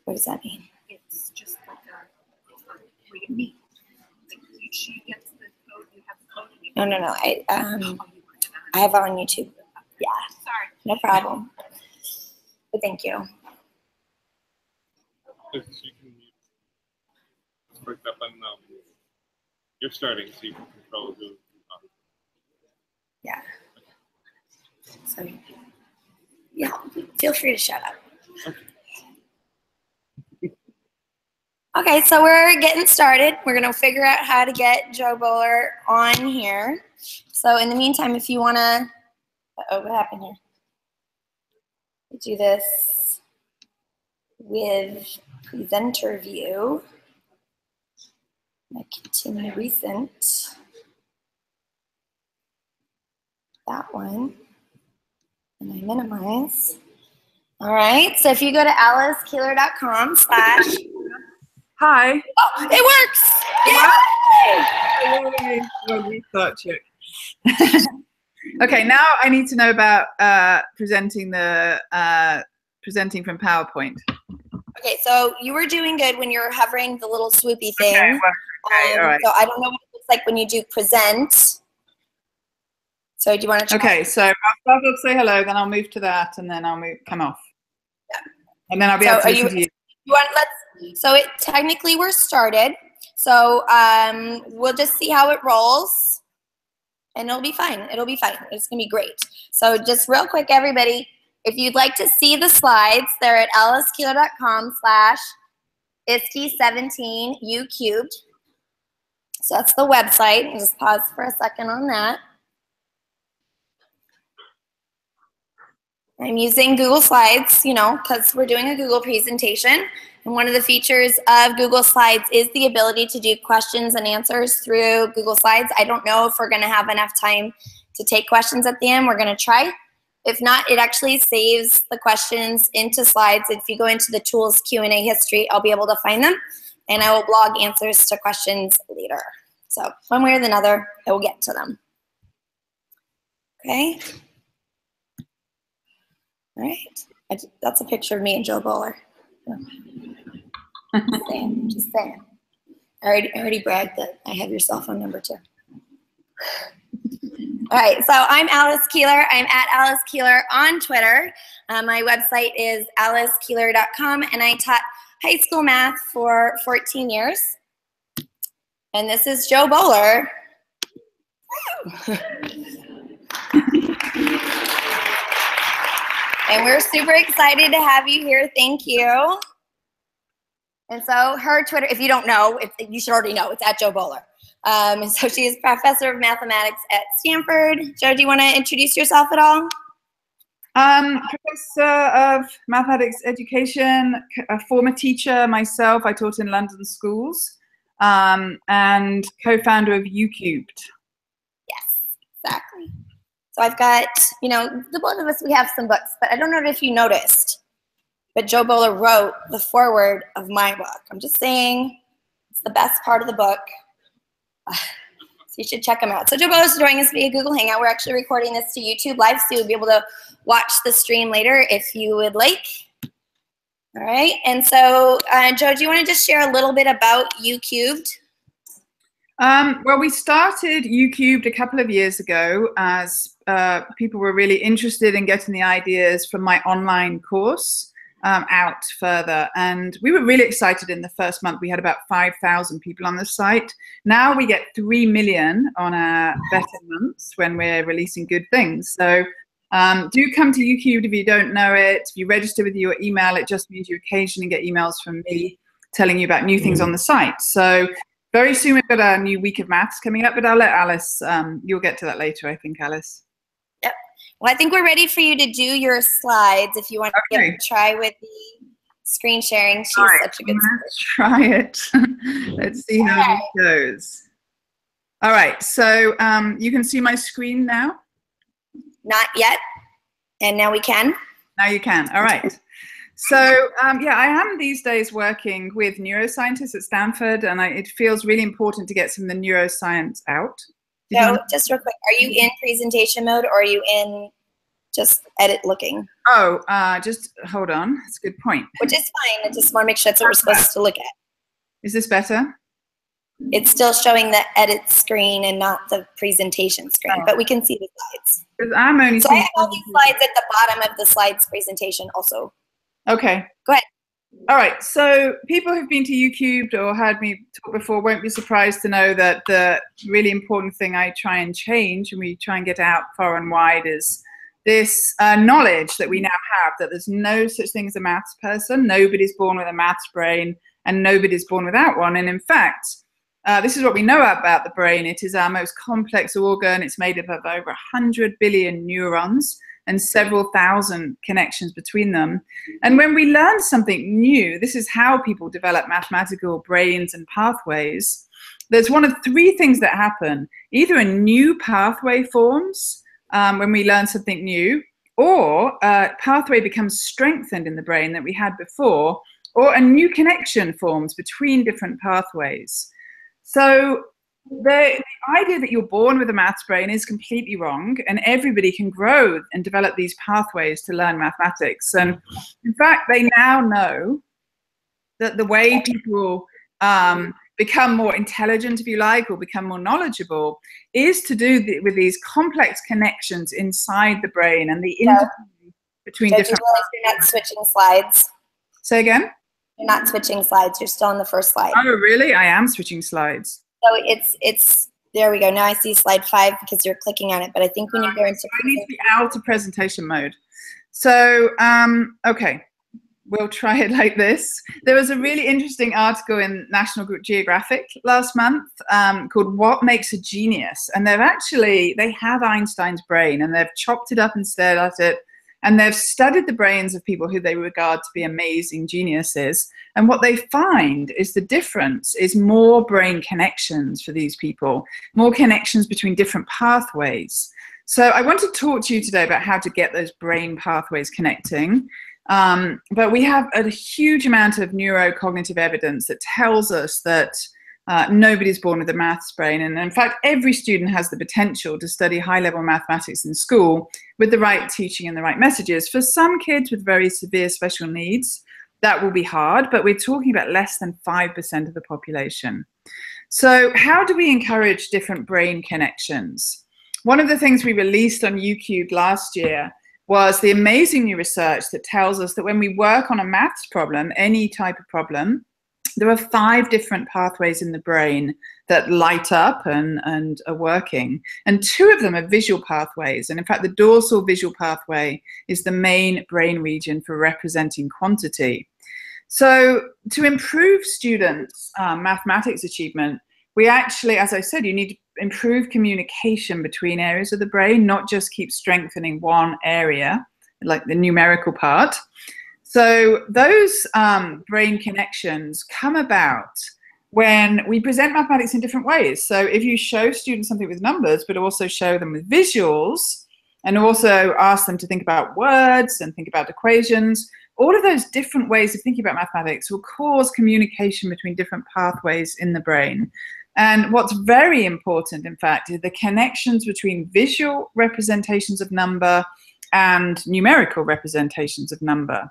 What does that mean? It's just like read me. Like she gets the code, you have the code. No. I have it on YouTube. Yeah. Sorry. No problem. But thank you. For example, you're starting, so you can control who. Yeah. So, yeah, feel free to shut up. Okay, so we're getting started. We're going to figure out how to get Jo Boaler on here. So in the meantime, if you want to, what happened here? We do this with presenter view. I continue recent. That one. And I minimize. All right, so if you go to alicekeeler.com/ Hi. Oh, it works! Yay! Research it. Okay, now I need to know about presenting from PowerPoint. Okay, so you were doing good when you were hovering the little swoopy thing. Okay, all right. So I don't know what it looks like when you do present. So do you want to try? Okay, so I'll start off, say hello, then I'll move to that, and then I'll come off. Yeah. And then I'll be able to listen to you. So it technically we're started. So we'll just see how it rolls. And it'll be fine. It'll be fine. It's going to be great. So just real quick, everybody, if you'd like to see the slides, they're at alicekeeler.com/ISTE17 YouCubed. So that's the website. I'll just pause for a second on that. I'm using Google Slides, because we're doing a Google presentation. And one of the features of Google Slides is the ability to do questions and answers through Google Slides. I don't know if we're going to have enough time to take questions at the end. We're going to try. If not, it actually saves the questions into slides. If you go into the tools Q&A history, I'll be able to find them. And I will blog answers to questions later. So one way or another, I will get to them. Okay. All right. That's a picture of me and Jo Boaler. Just saying. I already bragged that I have your cell phone number too. All right, so I'm Alice Keeler. I'm at Alice Keeler on Twitter. My website is alicekeeler.com, and I taught high school math for 14 years. And this is Jo Boaler. And we're super excited to have you here. Thank you. And so her Twitter, if you don't know, you should already know, it's at Jo Boaler. And so she is professor of mathematics at Stanford. Jo, do you want to introduce yourself at all? Professor of mathematics education, a former teacher myself. I taught in London schools, and co-founder of YouCubed. Yes, exactly. So I've got, the both of us, we have some books, but I don't know if you noticed, but Jo Boaler wrote the foreword of my book. I'm just saying it's the best part of the book. So you should check them out. So Jo Boaler is joining us via Google Hangout. We're actually recording this to YouTube Live, so you'll be able to watch the stream later if you would like. All right, and so Jo, do you want to just share a little bit about YouCubed? Well, we started YouCubed a couple of years ago as people were really interested in getting the ideas from my online course out further. And we were really excited in the first month. We had about 5,000 people on the site. Now we get 3 million on our better months when we're releasing good things. So do come to YouCubed if you don't know it. If you register with your email, it just means you occasionally get emails from me telling you about new things on the site. So very soon we've got a new week of maths coming up, but I'll let Alice, you'll get to that later, I think, Alice. Yep. Well, I think we're ready for you to do your slides if you want to give it a try with the screen sharing. She's such a good Let's try it. Let's see how it goes. All right, so you can see my screen now? Not yet, and now we can. Now you can, all right. So yeah, I am these days working with neuroscientists at Stanford, and it feels really important to get some of the neuroscience out. So just real quick, are you in presentation mode or are you in just edit looking. Oh, just hold on. That's a good point. Which is fine. I just want to make sure that's what we're supposed to look at. Is this better? It's still showing the edit screen and not the presentation screen, but we can see the slides. Because I'm only So I have all these slides at the bottom of the slides presentation also. Okay. Go ahead. All right, so people who've been to YouCubed or heard me talk before won't be surprised to know that the really important thing I try and change and we try and get out far and wide is this knowledge that we now have that there's no such thing as a maths person. Nobody's born with a maths brain and nobody's born without one. And in fact, this is what we know about the brain. It is our most complex organ. It's made up of over 100 billion neurons and several thousand connections between them. And when we learn something new, this is how people develop mathematical brains and pathways. There's one of three things that happen. Either a new pathway forms when we learn something new, or a pathway becomes strengthened in the brain that we had before, or a new connection forms between different pathways. So the idea that you're born with a maths brain is completely wrong, and everybody can grow and develop these pathways to learn mathematics. And in fact, they now know that the way people become more intelligent, if you like, or become more knowledgeable is to do with these complex connections inside the brain and the interplay between different. You're not switching slides. Say again? You're not switching slides. You're still on the first slide. Oh, really? I am switching slides. So it's there we go. Now I see slide 5 because you're clicking on it. But I think when you go into I need to be out of presentation mode. So okay, we'll try it like this. There was a really interesting article in National Geographic last month called "What Makes a Genius," and they have Einstein's brain and they've chopped it up and stared at it. And they've studied the brains of people who they regard to be amazing geniuses. And what they find is the difference is more brain connections for these people, more connections between different pathways. So I want to talk to you today about how to get those brain pathways connecting. But we have a huge amount of neurocognitive evidence that tells us that nobody's born with a maths brain. And in fact, every student has the potential to study high-level mathematics in school with the right teaching and the right messages. For some kids with very severe special needs, that will be hard, but we're talking about less than 5% of the population. So how do we encourage different brain connections? One of the things we released on YouCubed last year was the amazing new research that tells us that when we work on a maths problem, any type of problem, there are 5 different pathways in the brain that light up and are working. And 2 of them are visual pathways. And in fact, the dorsal visual pathway is the main brain region for representing quantity. So to improve students' mathematics achievement, we actually, as I said, you need to improve communication between areas of the brain, not just keep strengthening one area, like the numerical part. So those brain connections come about when we present mathematics in different ways. So if you show students something with numbers, but also show them with visuals, and also ask them to think about words and think about equations, all of those different ways of thinking about mathematics will cause communication between different pathways in the brain. And what's very important, in fact, is the connections between visual representations of number and numerical representations of number.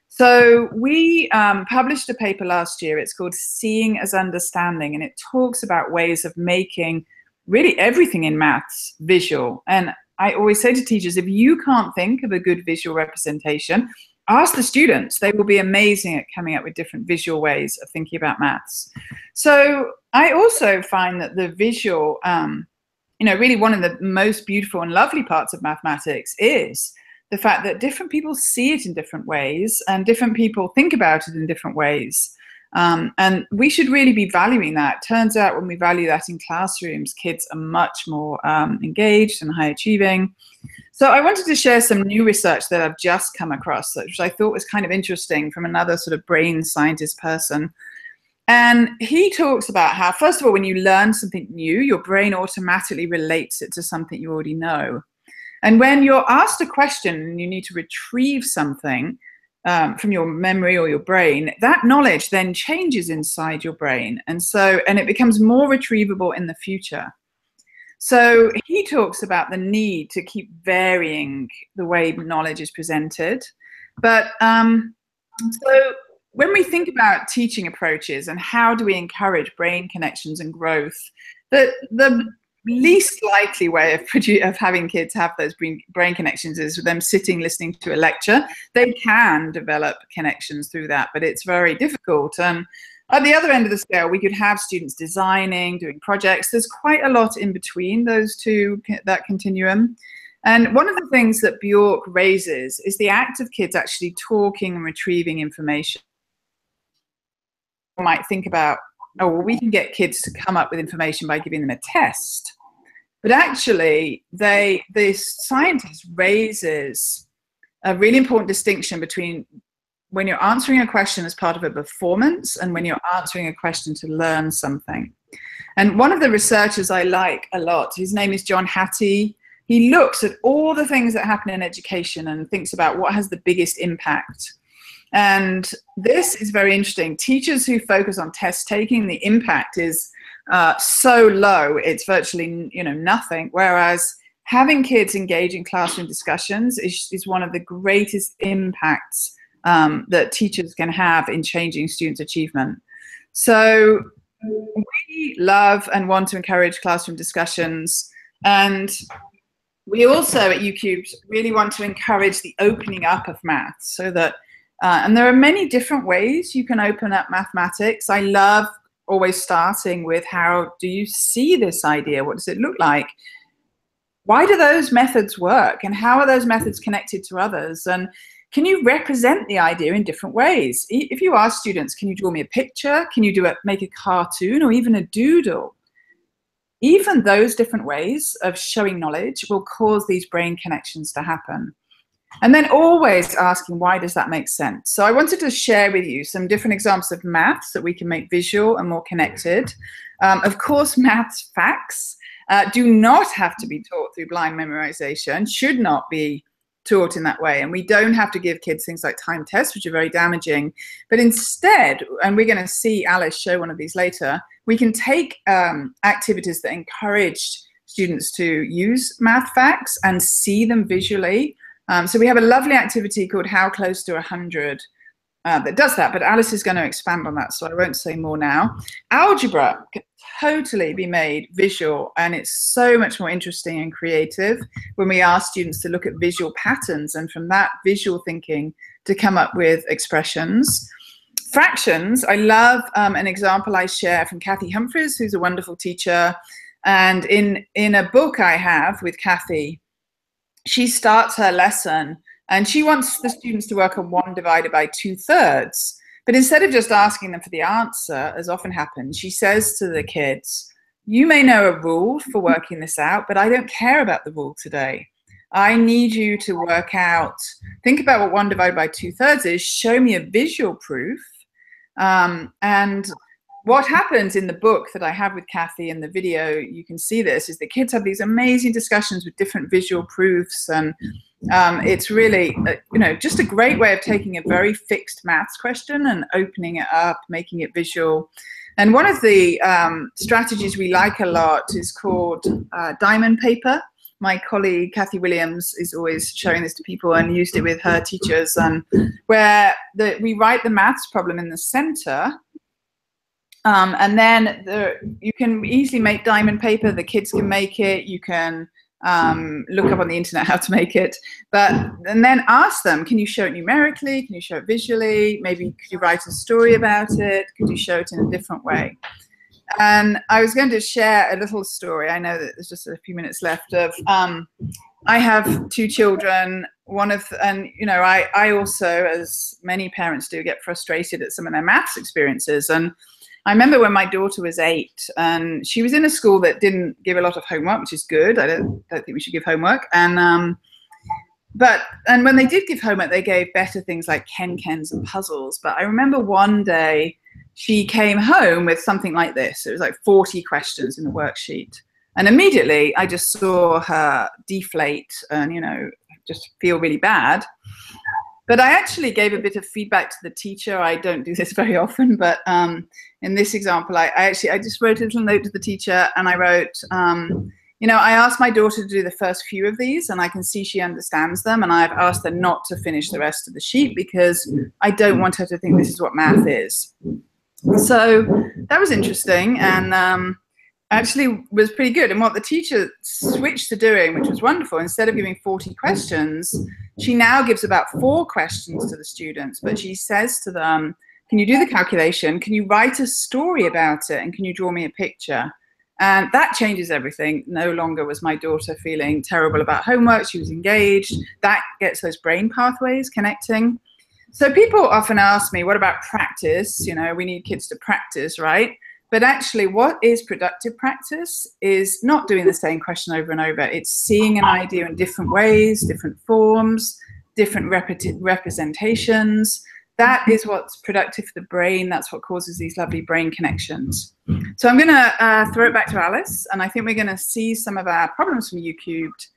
So we published a paper last year. It's called Seeing as Understanding, and it talks about ways of making really everything in maths visual. And I always say to teachers, if you can't think of a good visual representation, ask the students. They will be amazing at coming up with different visual ways of thinking about maths. So I also find that the visual, really one of the most beautiful and lovely parts of mathematics is the fact that different people see it in different ways and different people think about it in different ways. And we should really be valuing that. Turns out when we value that in classrooms, kids are much more engaged and high achieving. So I wanted to share some new research that I've just come across, which I thought was kind of interesting from another sort of brain scientist person. And he talks about how, first of all, when you learn something new, your brain automatically relates it to something you already know. And when you're asked a question and you need to retrieve something from your memory or your brain, that knowledge then changes inside your brain. And it becomes more retrievable in the future. So he talks about the need to keep varying the way knowledge is presented. But so when we think about teaching approaches and how do we encourage brain connections and growth, the least likely way of having kids have those brain connections is with them sitting listening to a lecture. They can develop connections through that, but it's very difficult. And at the other end of the scale, we could have students designing, doing projects. There's quite a lot in between those two, that continuum. And one of the things that Bjork raises is the act of kids actually talking and retrieving information. You might think about, oh, well, we can get kids to come up with information by giving them a test. But actually, this scientist raises a really important distinction between when you're answering a question as part of a performance and when you're answering a question to learn something. And one of the researchers I like a lot, his name is John Hattie. He looks at all the things that happen in education and thinks about what has the biggest impact. And this is very interesting. Teachers who focus on test taking, the impact is so low, it's virtually nothing. Whereas having kids engage in classroom discussions is one of the greatest impacts that teachers can have in changing students' achievement. So we love and want to encourage classroom discussions, and we also at YouCubed really want to encourage the opening up of math, so that and there are many different ways you can open up mathematics. I love always starting with, how do you see this idea? What does it look like? Why do those methods work? And how are those methods connected to others? And can you represent the idea in different ways? If you ask students, can you draw me a picture? Can you make a cartoon or even a doodle? Even those different ways of showing knowledge will cause these brain connections to happen. And then always asking, why does that make sense? So I wanted to share with you some different examples of maths that we can make visual and more connected. Of course, maths facts do not have to be taught through blind memorization, should not be taught in that way. And we don't have to give kids things like time tests, which are very damaging. But instead, and we're going to see Alice show one of these later, we can take activities that encourage students to use math facts and see them visually. So we have a lovely activity called How Close to 100 that does that, but Alice is going to expand on that, so I won't say more now. Algebra can totally be made visual, and it's so much more interesting and creative when we ask students to look at visual patterns, and from that visual thinking to come up with expressions. Fractions, I love an example I share from Kathy Humphries, who's a wonderful teacher, and in a book I have with Kathy, she starts her lesson and she wants the students to work on 1 divided by 2/3. But instead of just asking them for the answer, as often happens, she says to the kids, you may know a rule for working this out, but I don't care about the rule today. I need you to work out, think about what 1 divided by 2/3 is, show me a visual proof. And what happens in the book that I have with Kathy, in the video, you can see this, is the kids have these amazing discussions with different visual proofs, and it's really, just a great way of taking a very fixed maths question and opening it up, making it visual. And one of the strategies we like a lot is called diamond paper. My colleague Kathy Williams is always showing this to people and used it with her teachers, and where we write the maths problem in the center. And then you can easily make diamond paper. The kids can make it. You can look up on the internet how to make it. And then ask them, can you show it numerically? Can you show it visually? Maybe could you write a story about it? Could you show it in a different way? And I was going to share a little story. I know that there's just a few minutes left. Of I have 2 children. I also, as many parents do, get frustrated at some of their maths experiences. And I remember when my daughter was 8, and she was in a school that didn't give a lot of homework, which is good. I don't think we should give homework. And when they did give homework, they gave better things like Ken-Kens and puzzles. But I remember one day she came home with something like this. It was like 40 questions in the worksheet. And immediately I just saw her deflate and, just feel really bad. But I actually gave a bit of feedback to the teacher. I don't do this very often, but in this example, I just wrote a little note to the teacher, and I wrote, You know, I asked my daughter to do the first few of these, and I can see she understands them, and I've asked her not to finish the rest of the sheet because I don't want her to think this is what math is. So that was interesting, and actually was pretty good. And what the teacher switched to doing, which was wonderful, instead of giving 40 questions, she now gives about 4 questions to the students, but she says to them, can you do the calculation? Can you write a story about it? And can you draw me a picture? And that changes everything. No longer was my daughter feeling terrible about homework. She was engaged. That gets those brain pathways connecting. So people often ask me, what about practice? You know, we need kids to practice, right? But actually, what is productive practice is not doing the same question over and over. It's seeing an idea in different ways, different forms, different representations. That is what's productive for the brain. That's what causes these lovely brain connections. So I'm going to throw it back to Alice, and I think we're going to see some of our problems from YouCubed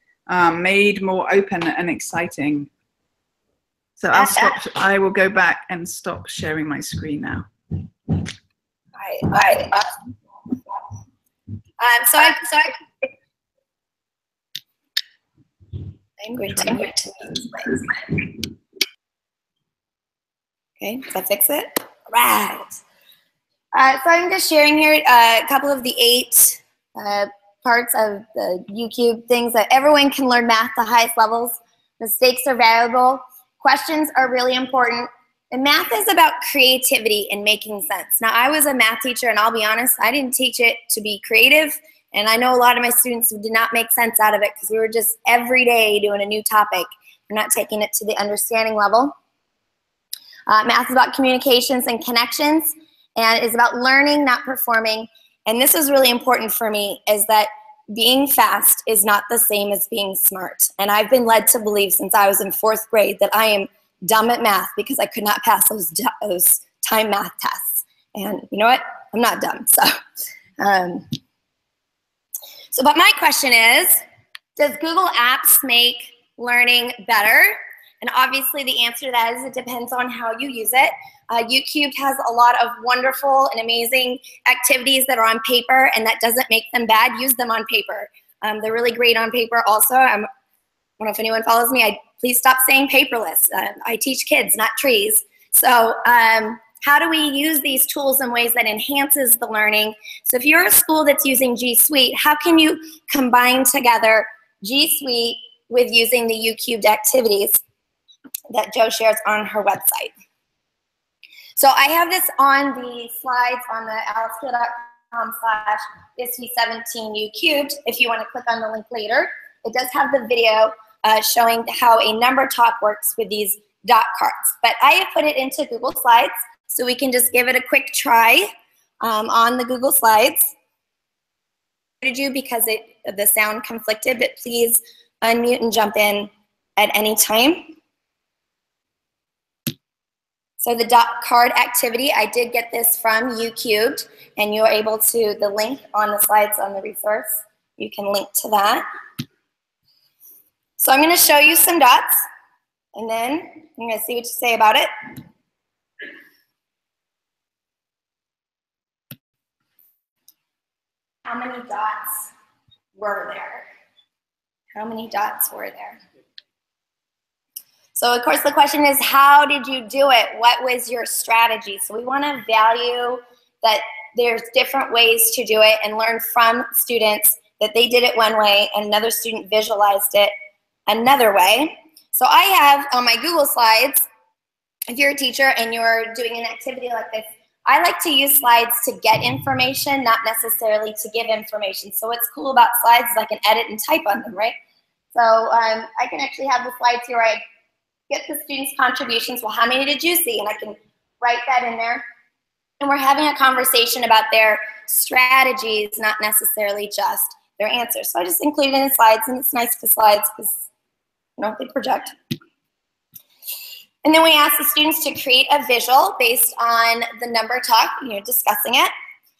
made more open and exciting. So I will go back and stop sharing my screen now. I'm going to mute. Okay, did I fix it? Right. So I'm just sharing here a couple of the 8 parts of the YouCubed things that everyone can learn math to the highest levels. Mistakes are valuable. Questions are really important. And math is about creativity and making sense. Now, I was a math teacher, and I'll be honest, I didn't teach it to be creative. And I know a lot of my students who did not make sense out of it because we were just every day doing a new topic. We're not taking it to the understanding level. Math is about communications and connections, and is about learning, not performing. And this is really important for me, is that being fast is not the same as being smart. And I've been led to believe since I was in 4th grade that I am dumb at math because I could not pass those time math tests. And you know what? I'm not dumb. But my question is, does Google Apps make learning better? And obviously the answer to that is it depends on how you use it. YouCubed has a lot of wonderful and amazing activities that are on paper, and that doesn't make them bad. Use them on paper. They're really great on paper also. I don't know if anyone follows me. Please stop saying paperless. I teach kids, not trees. So how do we use these tools in ways that enhances the learning? So if you're a school that's using G Suite, how can you combine together G Suite with using the YouCubed activities that Jo shares on her website? So I have this on the slides on the alicekeel.com/ISTE17 YouCubed. If you want to click on the link later, it does have the video showing how a number talk works with these dot cards. But I have put it into Google Slides, so we can just give it a quick try on the Google Slides. Because the sound conflicted, but please unmute and jump in at any time. So the dot card activity, I did get this from YouCubed, and you're able to, the link on the slides on the resource, you can link to that. So I'm going to show you some dots, and then I'm going to see what you say about it. How many dots were there? How many dots were there? So of course the question is, how did you do it? What was your strategy? So we want to value that there's different ways to do it and learn from students that they did it one way and another student visualized it another way. So I have on my Google Slides, if you're a teacher and you're doing an activity like this, I like to use slides to get information, not necessarily to give information. So what's cool about slides is I can edit and type on them, right? So I can actually have the slides here where I get the students' contributions. Well, how many did you see? And I can write that in there. And we're having a conversation about their strategies, not necessarily just their answers. So I just include it in slides, and it's nice for slides because they project. And then we ask the students to create a visual based on the number talk, discussing it.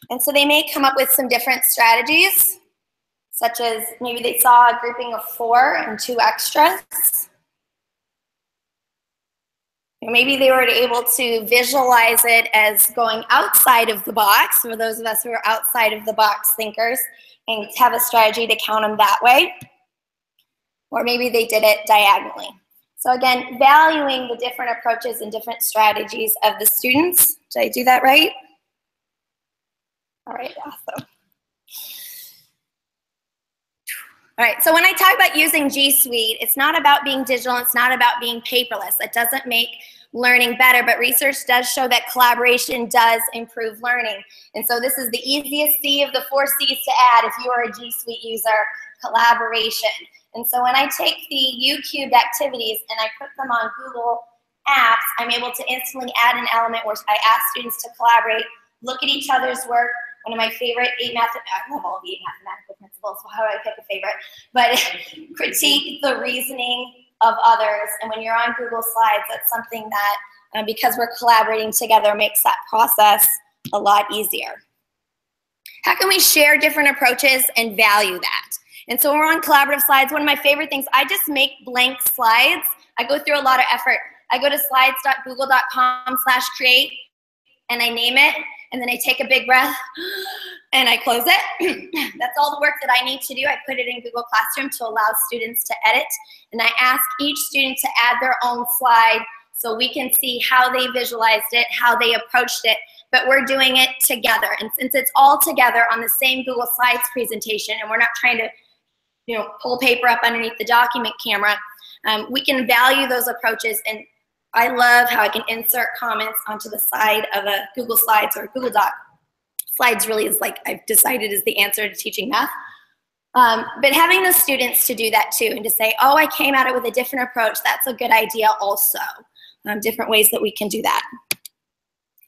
And so they may come up with some different strategies, such as maybe they saw a grouping of 4 and 2 extras. Maybe they were able to visualize it as going outside of the box, for those of us who are outside of the box thinkers, and have a strategy to count them that way. Or maybe they did it diagonally. So again, valuing the different approaches and different strategies of the students. Did I do that right? All right, awesome. All right, so when I talk about using G Suite, it's not about being digital, it's not about being paperless. It doesn't make learning better, but research does show that collaboration does improve learning. And so this is the easiest C of the 4 C's to add if you are a G Suite user, collaboration. And so when I take the YouCubed activities and I put them on Google Apps, I'm able to instantly add an element where I ask students to collaborate, look at each other's work. One of my favorite I love all the 8 mathematical principles, so how do I pick a favorite? But critique the reasoning of others. And when you're on Google Slides, that's something that, because we're collaborating together, makes that process a lot easier. How can we share different approaches and value that? And so we're on collaborative slides. One of my favorite things, I just make blank slides. I go through a lot of effort. I go to slides.google.com/create and I name it, and then I take a big breath and I close it. That's all the work that I need to do. I put it in Google Classroom to allow students to edit, and I ask each student to add their own slide so we can see how they visualized it, how they approached it, but we're doing it together. And since it's all together on the same Google Slides presentation, and we're not trying to pull paper up underneath the document camera, we can value those approaches. And I love how I can insert comments onto the side of a Google Slides or a Google Doc. Slides really is like I've decided is the answer to teaching math. But having the students to do that too, and to say, oh, I came at it with a different approach, that's a good idea also. Different ways that we can do that.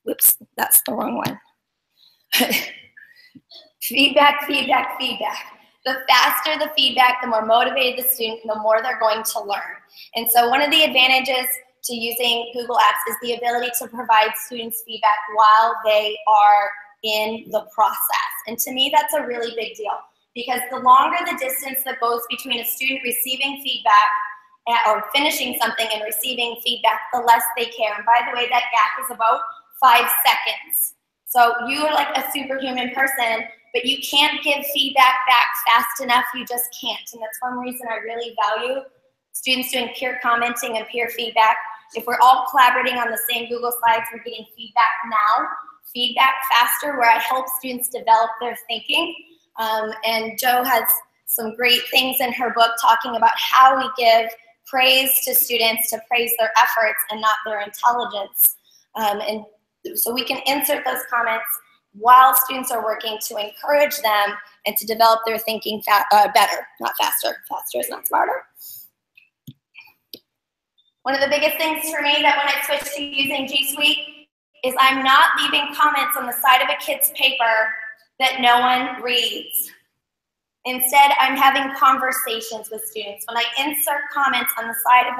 Whoops, that's the wrong one. Feedback, feedback, feedback. The faster the feedback, the more motivated the student, the more they're going to learn. And so one of the advantages to using Google Apps is the ability to provide students feedback while they are in the process. And to me, that's a really big deal, because the longer the distance that goes between a student receiving feedback or finishing something and receiving feedback, the less they care. And by the way, that gap is about 5 seconds. So you're like a superhuman person, but you can't give feedback back fast enough. You just can't. And that's one reason I really value students doing peer commenting and peer feedback. If we're all collaborating on the same Google Slides, we're getting feedback now, feedback faster, where I help students develop their thinking. And Jo has some great things in her book talking about how we give praise to students to praise their efforts and not their intelligence. And so we can insert those comments while students are working to encourage them and to develop their thinking better, not faster. Faster is not smarter. One of the biggest things for me that when I switched to using G Suite is I'm not leaving comments on the side of a kid's paper that no one reads. Instead, I'm having conversations with students. When I insert comments on the side of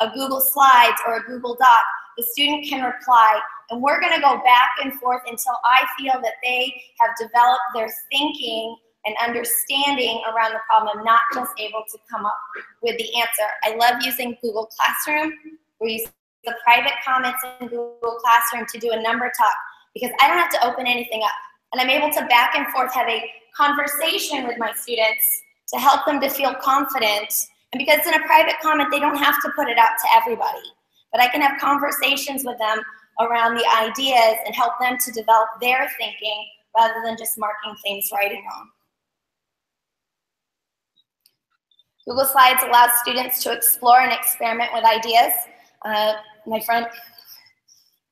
a Google Slides or a Google Doc, the student can reply, and we're gonna go back and forth until I feel that they have developed their thinking and understanding around the problem, not just able to come up with the answer. I love using Google Classroom, where you use the private comments in Google Classroom to do a number talk, because I don't have to open anything up. And I'm able to back and forth have a conversation with my students to help them to feel confident. And because it's in a private comment, they don't have to put it out to everybody. But I can have conversations with them around the ideas and help them to develop their thinking rather than just marking things right and wrong. Google Slides allows students to explore and experiment with ideas. My friend,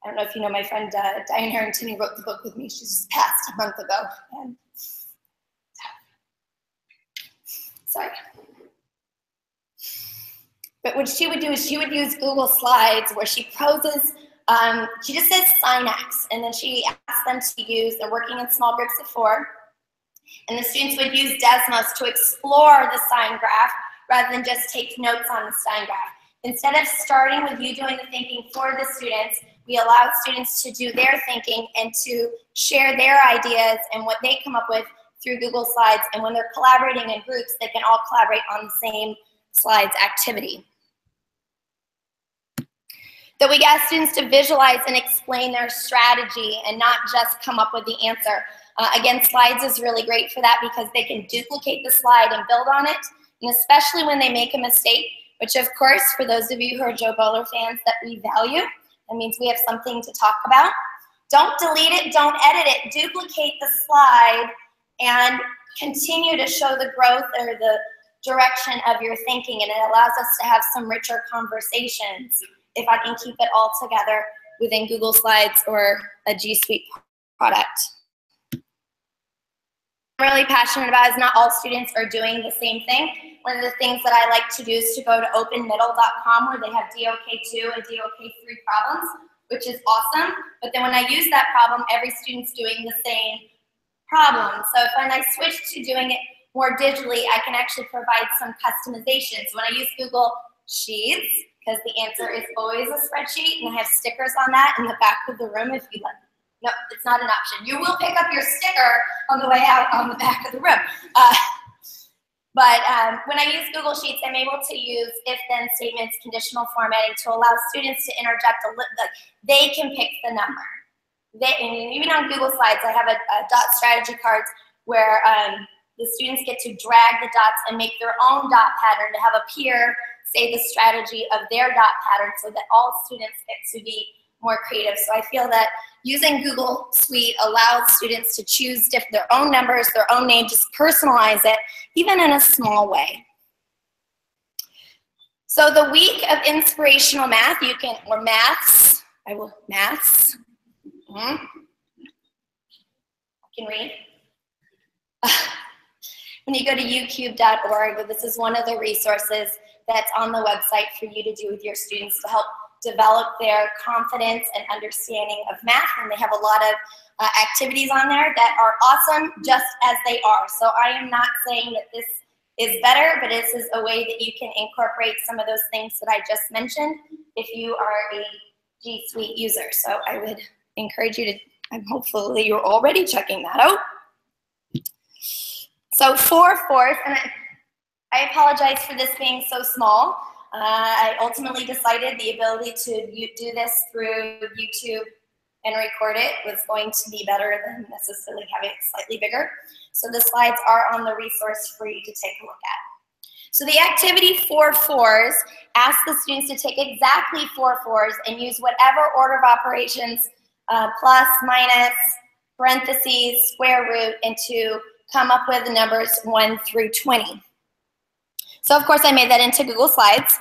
I don't know if you know my friend Diane Harrington, who wrote the book with me. She just passed a month ago. And, sorry. But what she would do is she would use Google Slides where she poses, she just says sign X, and then she asks them to use, they're working in small groups of 4, and the students would use Desmos to explore the sign graph rather than just take notes on the sign graph. Instead of starting with you doing the thinking for the students, we allow students to do their thinking and to share their ideas and what they come up with through Google Slides. And when they're collaborating in groups, they can all collaborate on the same slides activity. That we ask students to visualize and explain their strategy and not just come up with the answer. Again, slides is really great for that because they can duplicate the slide and build on it, and especially when they make a mistake, which of course, for those of you who are Jo Boaler fans that we value, that means we have something to talk about. Don't delete it, don't edit it, duplicate the slide and continue to show the growth or the direction of your thinking, and it allows us to have some richer conversations if I can keep it all together within Google Slides or a G Suite product. I'm really passionate about is not all students are doing the same thing. One of the things that I like to do is to go to openmiddle.com where they have DOK2 and DOK3 problems, which is awesome. But then when I use that problem, every student's doing the same problem. So if when I switch to doing it more digitally, I can actually provide some customization. So when I use Google Sheets, because the answer is always a spreadsheet, and I have stickers on that in the back of the room if you like. No, it's not an option. You will pick up your sticker on the way out on the back of the room. But when I use Google Sheets, I'm able to use if-then statements, conditional formatting to allow students to interject they can pick the number. And even on Google Slides, I have a dot strategy cards where the students get to drag the dots and make their own dot pattern to have a peer say the strategy of their dot pattern so that all students get to be more creative. So I feel that using Google Suite allows students to choose their own numbers, their own name, just personalize it, even in a small way. So the week of inspirational math, or maths, maths. I can read. When you go to YouCubed.org, this is one of the resources that's on the website for you to do with your students to help develop their confidence and understanding of math. And they have a lot of activities on there that are awesome just as they are. So I am not saying that this is better, but this is a way that you can incorporate some of those things that I just mentioned if you are a G Suite user. So I would encourage you to, and hopefully you're already checking that out. So 4 fourths, and I apologize for this being so small. I ultimately decided the ability to do this through YouTube and record it was going to be better than necessarily having it slightly bigger. So the slides are on the resource for you to take a look at. So the activity 4 fours asks the students to take exactly 4 fours and use whatever order of operations, plus, minus, parentheses, square root, and to come up with the numbers 1 through 20. So of course I made that into Google Slides.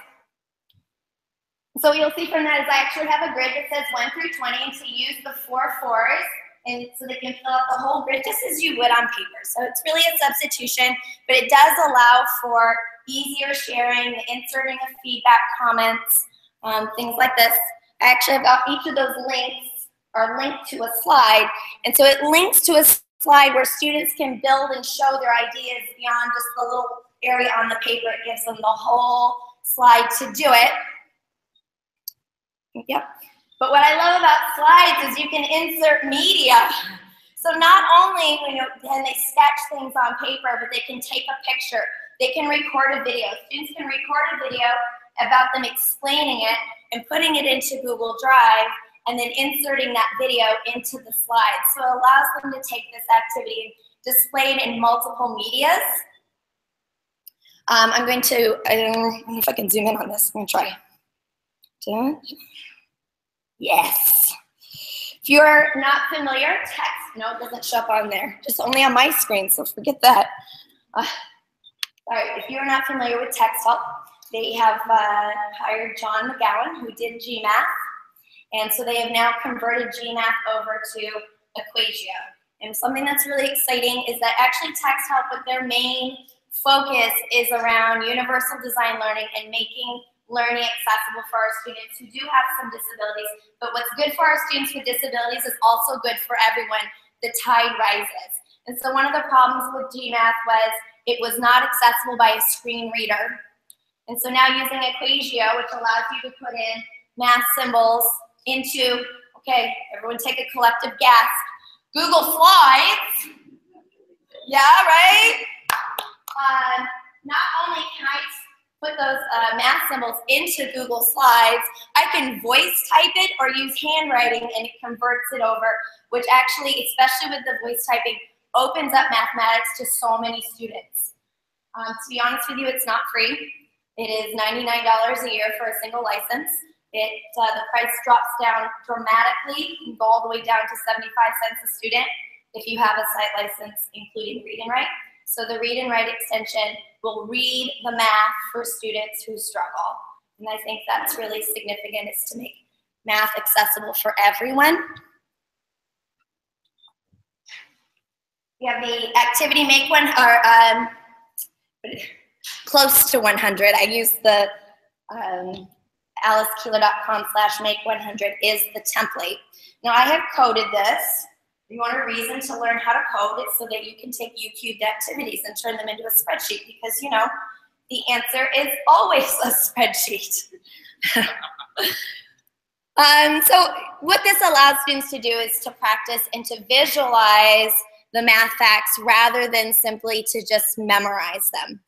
So you'll see from that is I actually have a grid that says 1 through 20 and to use the 4 fours and so they can fill out the whole grid just as you would on paper. So it's really a substitution, but it does allow for easier sharing, inserting of feedback comments, things like this. I actually have got each of those links are linked to a slide, and so it links to a slide where students can build and show their ideas beyond just the little area on the paper. It gives them the whole slide to do it. Yep. But what I love about slides is you can insert media. So not only can they sketch things on paper, but they can take a picture. They can record a video. Students can record a video about them explaining it and putting it into Google Drive and then inserting that video into the slides. So it allows them to take this activity and display it in multiple medias. I'm going to, I don't know if I can zoom in on this. I'm going to try. Yes. If you're not familiar, text, no, it doesn't show up on there. Just only on my screen, so forget that. All right, if you're not familiar with Text Help, they have hired John McGowan, who did GMath. And so they have now converted GMath over to Equatio. And something that's really exciting is that actually Text Help, with their main focus is around universal design learning and making learning accessible for our students who do have some disabilities. But what's good for our students with disabilities is also good for everyone. The tide rises. And so one of the problems with GMath was it was not accessible by a screen reader. And so now using Equatio, which allows you to put in math symbols into, okay, everyone take a collective gasp, Google Slides. Yeah, right? Not only can I put those math symbols into Google Slides, I can voice type it or use handwriting and it converts it over, which actually, especially with the voice typing, opens up mathematics to so many students. To be honest with you, it's not free. It is $99 a year for a single license. The price drops down dramatically. You can go all the way down to 75 cents a student if you have a site license, including read and write. So the read and write extension will read the math for students who struggle. And I think that's really significant, is to make math accessible for everyone. We have the activity make one, or close to 100. I use the alicekeeler.com/make100 is the template. Now I have coded this. If you want a reason to learn how to code it so that you can take YouCubed activities and turn them into a spreadsheet, because you know, the answer is always a spreadsheet. So what this allows students to do is to practice and to visualize the math facts rather than simply to just memorize them.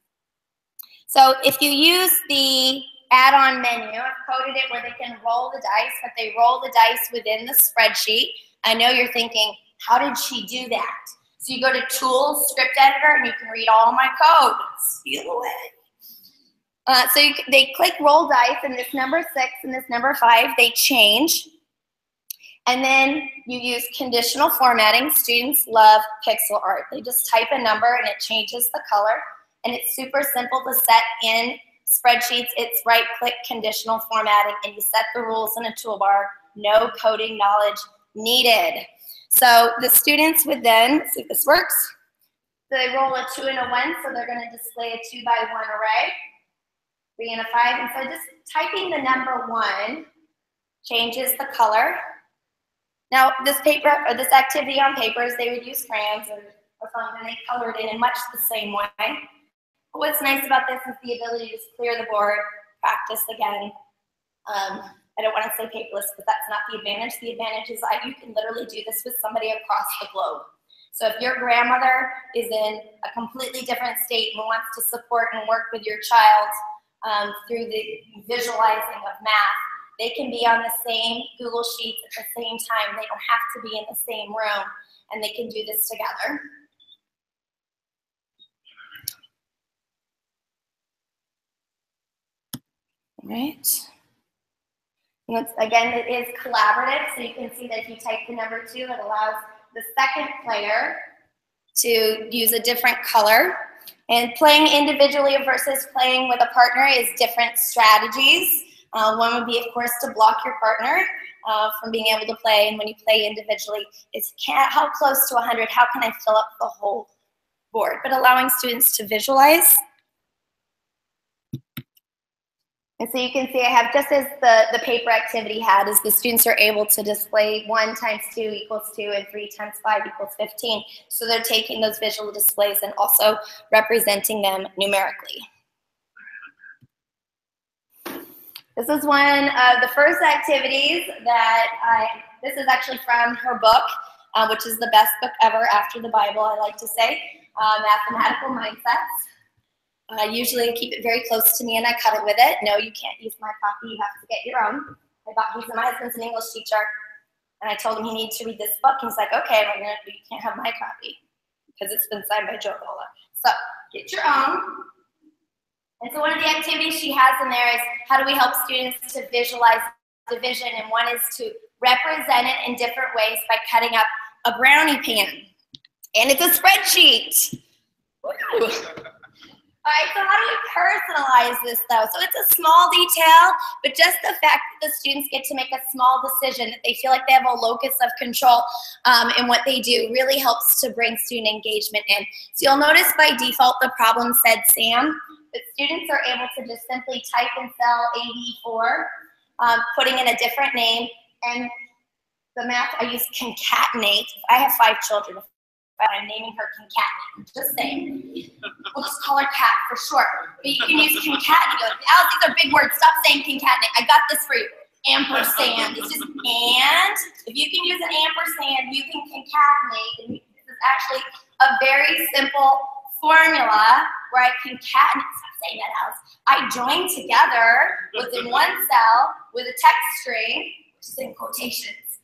So if you use the add-on menu, I've coded it where they can roll the dice, but they roll the dice within the spreadsheet. I know you're thinking, how did she do that? So you go to Tools, Script Editor, and you can read all my code. Steal away. They click roll dice, and this number 6 and this number 5, they change. And then you use conditional formatting. Students love pixel art. They just type a number and it changes the color. And it's super simple to set in spreadsheets. It's right-click conditional formatting, and you set the rules in a toolbar. No coding knowledge needed. So the students would then, let's see if this works. They roll a 2 and a 1, so they're going to display a 2 by 1 array. 3 and a 5, and so just typing the number 1 changes the color. Now, this paper, or this activity on papers, they would use crayons or something, and they colored it in much the same way. But what's nice about this is the ability to just clear the board, practice again. I don't want to say paperless, but that's not the advantage. The advantage is that you can literally do this with somebody across the globe. So if your grandmother is in a completely different state and wants to support and work with your child through the visualizing of math, they can be on the same Google Sheets at the same time. They don't have to be in the same room, and they can do this together. All right. And again, it is collaborative, so you can see that if you type the number 2, it allows the second player to use a different color. And playing individually versus playing with a partner is different strategies. One would be, of course, to block your partner from being able to play. And when you play individually, it's how close to 100, how can I fill up the whole board? But allowing students to visualize. And so you can see I have, just as the paper activity had, is the students are able to display 1 times 2 equals 2 and 3 times 5 equals 15. So they're taking those visual displays and also representing them numerically. This is one of the first activities that this is actually from her book, which is the best book ever after the Bible, I like to say, Mathematical Mindsets. Usually I keep it very close to me and I cuddle with it. No, you can't use my copy, you have to get your own. My husband's an English teacher, and I told him he needed to read this book. He's like, okay, you can't have my copy because it's been signed by Jo Boaler. So get your own. And so one of the activities she has in there is how do we help students to visualize division, and one is to represent it in different ways by cutting up a brownie pan. And it's a spreadsheet. Woo. All right, so how do we personalize this though? So it's a small detail, but just the fact that the students get to make a small decision, that they feel like they have a locus of control in what they do, really helps to bring student engagement in. So you'll notice by default the problem said Sam, but students are able to just simply type in cell AB4, putting in a different name, and the math, I use concatenate. I have 5 children. I'm naming her concatenate, just saying. We'll just call her Cat for short. But you can use concatenate. You're like, Alice, these are big words. Stop saying concatenate. I got this for you. Ampersand. It's just and. If you can use an ampersand, you can concatenate. And this is actually a very simple formula where I can stop saying that, Alice. I join together within one cell with a text string, which is in quotations.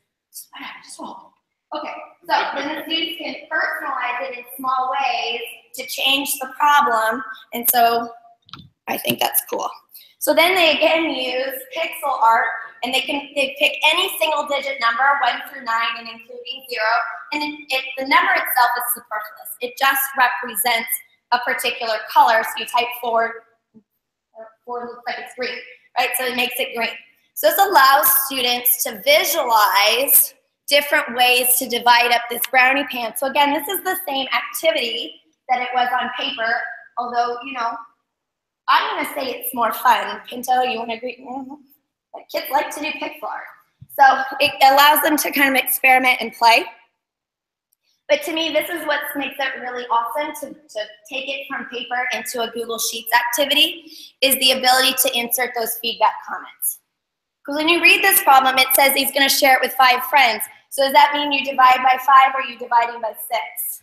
Just roll. Okay, so then the students can personalize it in small ways to change the problem, and so I think that's cool. So then they again use pixel art, and they pick any single digit number, 1 through 9, and including 0, and the number itself is superfluous. It just represents a particular color, so you type 4, 4 looks like it's green, right? So it makes it green. So this allows students to visualize different ways to divide up this brownie pan. So again, this is the same activity that it was on paper, although, you know, I'm gonna say it's more fun. Pinto, you wanna agree? Kids like to do pixel art. So it allows them to kind of experiment and play. But to me, this is what makes it really awesome to take it from paper into a Google Sheets activity, is the ability to insert those feedback comments. Because when you read this problem, it says he's gonna share it with 5 friends. So does that mean you divide by 5 or are you dividing by 6?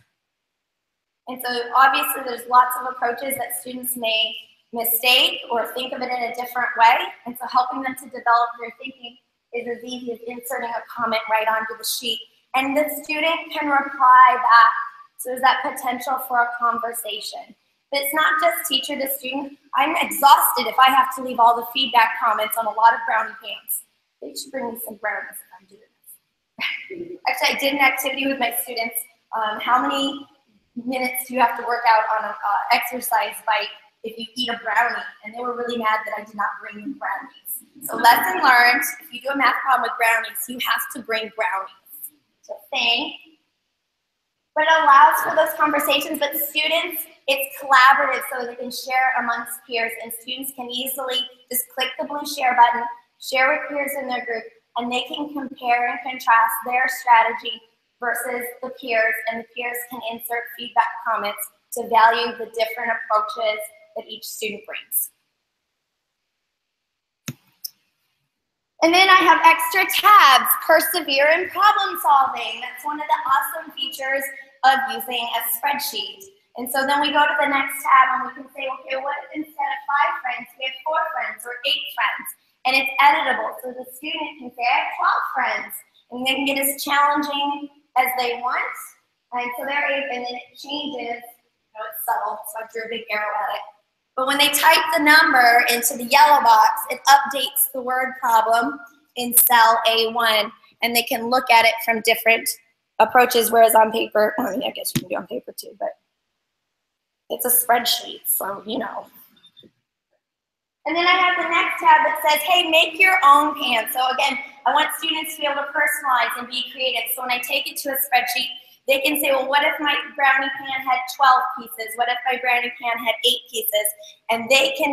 And so obviously there's lots of approaches that students may mistake or think of it in a different way. And so helping them to develop their thinking is as easy as inserting a comment right onto the sheet. And the student can reply back. So there's that potential for a conversation. But it's not just teacher to student. I'm exhausted if I have to leave all the feedback comments on a lot of brownie pans. They should bring me some brownies if I'm doing this. Actually, I did an activity with my students. How many minutes do you have to work out on an exercise bike if you eat a brownie? And they were really mad that I did not bring them brownies. So lesson learned, if you do a math problem with brownies, you have to bring brownies. So think. But it allows for those conversations, but students, it's collaborative so they can share amongst peers, and students can easily just click the blue share button, share with peers in their group, and they can compare and contrast their strategy versus the peers, and the peers can insert feedback comments to value the different approaches that each student brings. And then I have extra tabs, persevere and problem solving. That's one of the awesome features of using a spreadsheet. And so then we go to the next tab and we can say, okay, what if instead of 5 friends, we have 4 friends or 8 friends? And it's editable, so the student can say, I have 12 friends. And they can get as challenging as they want. And so they're able, and then it changes, you know, it's subtle, so I drew a big arrow at it. But when they type the number into the yellow box, it updates the word problem in cell A1, and they can look at it from different approaches, whereas on paper, well, I mean, I guess you can do on paper too, but it's a spreadsheet, so you know. And then I have the next tab that says, hey, make your own pan. So again, I want students to be able to personalize and be creative. So when I take it to a spreadsheet, they can say, well, what if my brownie pan had 12 pieces? What if my brownie pan had 8 pieces? And they can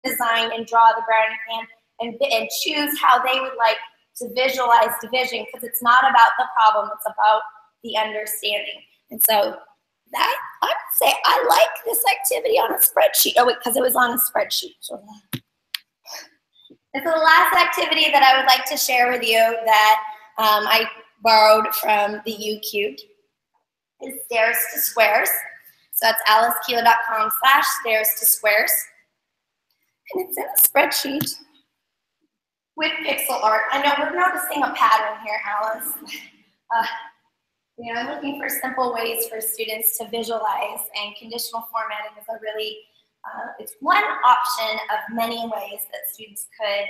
design and draw the brownie pan and choose how they would like to visualize division, because it's not about the problem, it's about the understanding. And so that, I would say I like this activity on a spreadsheet. Oh wait, because it was on a spreadsheet. So. And so the last activity that I would like to share with you that I borrowed from the YouCubed is stairs to squares. So that's alicekeeler.com/stairs to squares. And it's in a spreadsheet with pixel art. I know we're noticing a pattern here, Alice. You know, I'm looking for simple ways for students to visualize, and conditional formatting is a really, it's one option of many ways that students could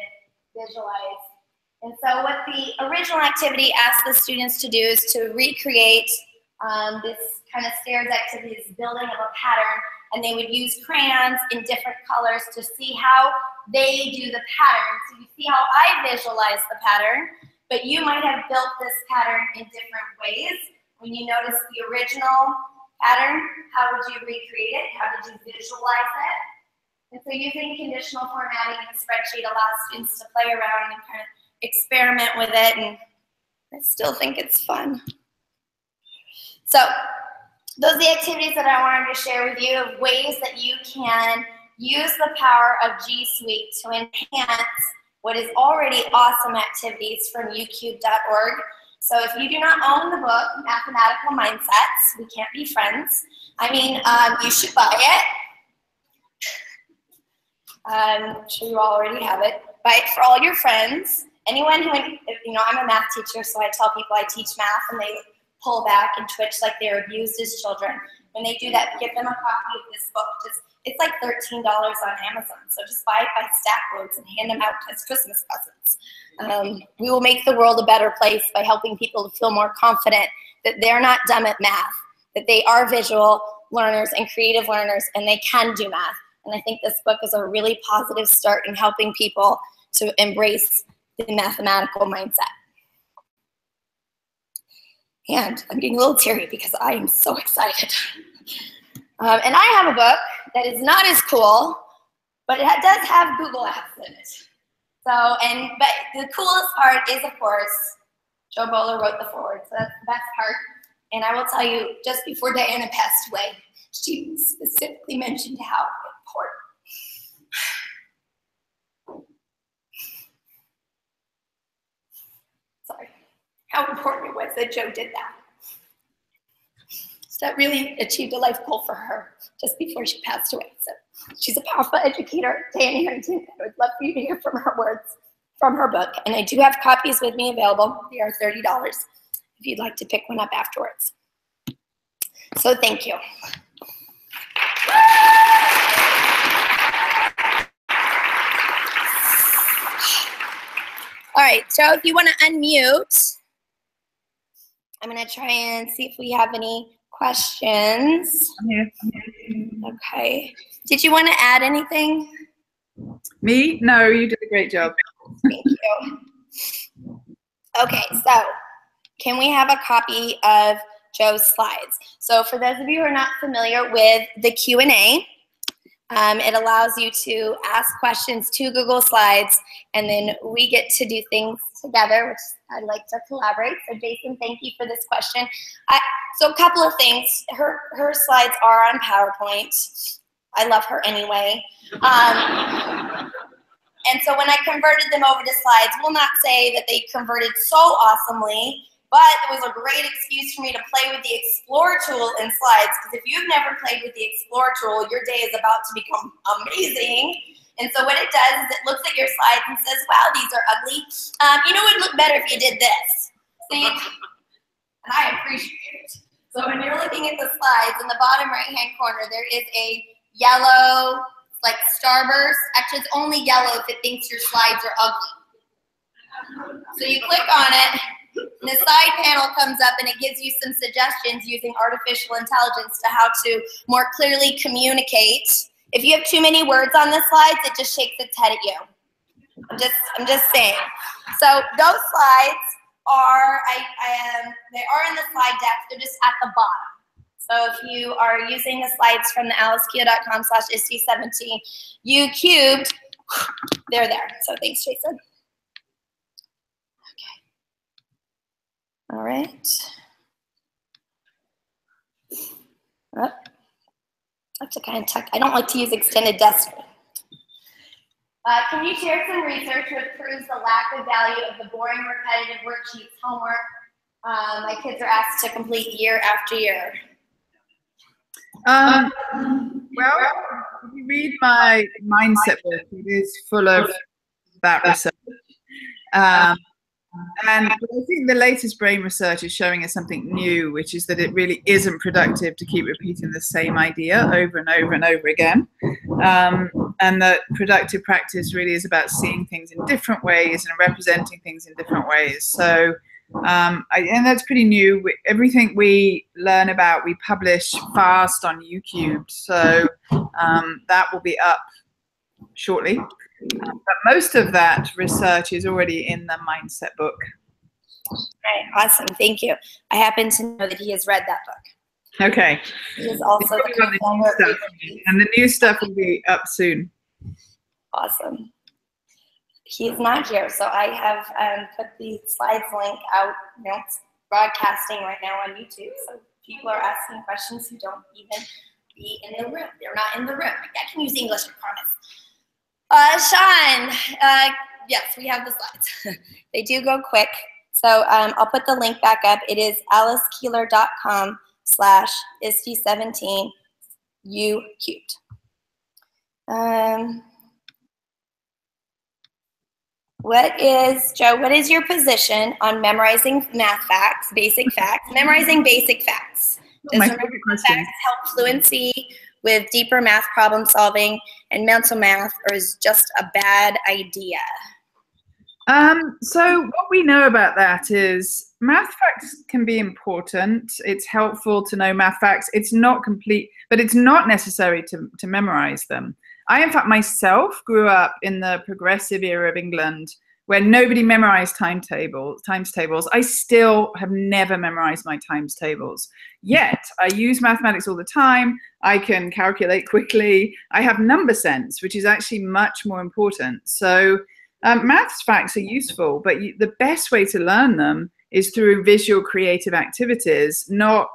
visualize. And so what the original activity asked the students to do is to recreate this kind of stairs activity, this building of a pattern, and they would use crayons in different colors to see how they do the pattern. So you see how I visualize the pattern, but you might have built this pattern in different ways. When you notice the original pattern, how would you recreate it? How did you visualize it? And so using conditional formatting in a spreadsheet allows students to play around and kind of experiment with it, and I still think it's fun. So those are the activities that I wanted to share with you, of ways that you can use the power of G Suite to enhance what is already awesome activities from YouCubed.org. So if you do not own the book, Mathematical Mindsets, We Can't Be Friends, I mean, you should buy it. I'm sure you all already have it. Buy it for all your friends. Anyone who, you know, I'm a math teacher, so I tell people I teach math, and they pull back and twitch like they're abused as children. When they do that, give them a copy of this book. It's like $13 on Amazon, so just buy it by stack loads and hand them out as Christmas presents. We will make the world a better place by helping people to feel more confident that they're not dumb at math, that they are visual learners and creative learners, and they can do math. And I think this book is a really positive start in helping people to embrace the mathematical mindset. And I'm getting a little teary because I am so excited. And I have a book that is not as cool, but it does have Google Apps in it. But the coolest part is, of course, Jo Boaler wrote the foreword, so that's the best part. And I will tell you, just before Diana passed away, she specifically mentioned how important it was that Jo did that. So that really achieved a life goal for her just before she passed away. So she's a powerful educator, Diana Harrington. I would love for you to hear from her words from her book. And I do have copies with me available. They are $30 if you'd like to pick one up afterwards. So thank you. All right, so if you want to unmute, I'm going to try and see if we have any questions. I'm here. Okay. Did you want to add anything? Me? No, you did a great job. Thank you. Okay, so can we have a copy of Jo's slides? So for those of you who are not familiar with the Q&A, it allows you to ask questions to Google Slides, and then we get to do things together, which I'd like to collaborate. So Jason, thank you for this question. So a couple of things. Her slides are on PowerPoint. I love her anyway. And so when I converted them over to slides, we'll not say that they converted so awesomely, but it was a great excuse for me to play with the Explore tool in slides, because if you've never played with the Explore tool, your day is about to become amazing. And so what it does is it looks at your slides and says, wow, these are ugly. You know, it would look better if you did this. And I appreciate it. So when you're looking at the slides, in the bottom right-hand corner, there is a yellow, like starburst. Actually, it's only yellow if it thinks your slides are ugly. So you click on it, and the side panel comes up, and it gives you some suggestions using artificial intelligence to how to more clearly communicate. If you have too many words on the slides, it just shakes its head at you. I'm just saying. So those slides are, they are in the slide deck. They're just at the bottom. So if you are using the slides from the alicekia.com/ISTE17 YouCubed, they're there. So thanks, Jason. Okay. All right. Oh. I have to kind of tuck. I don't like to use extended desk. Can you share some research which proves the lack of value of the boring, repetitive worksheets homework my kids are asked to complete year after year? Well, if you read my mindset book, it is full of that research. And I think the latest brain research is showing us something new, which is that it really isn't productive to keep repeating the same idea over and over and over again. And that productive practice really is about seeing things in different ways and representing things in different ways. So, and that's pretty new. Everything we learn about, we publish fast on YouCubed. So that will be up shortly. But most of that research is already in the mindset book. All right, awesome, thank you. I happen to know that he has read that book. Okay. He is also the new stuff, and the new stuff will be up soon. Awesome. He's not here, so I have put the slides link out. You know, it's broadcasting right now on YouTube, so people are asking questions who don't even be in the room. They're not in the room. I can use English, I promise. Sean, yes, we have the slides. They do go quick. So I'll put the link back up. It is alicekeeler.com/ISTE17 YouCubed. What is your position on memorizing math facts, basic facts, memorizing basic facts? Does remembering facts help fluency with deeper math problem solving and mental math, or is just a bad idea? So what we know about that is math facts can be important. It's helpful to know math facts. It's not complete, but it's not necessary to memorize them. I, in fact, myself grew up in the progressive era of England where nobody memorized times tables. I still have never memorized my times tables. Yet, I use mathematics all the time. I can calculate quickly. I have number sense, which is actually much more important. So maths facts are useful, but the best way to learn them is through visual creative activities, not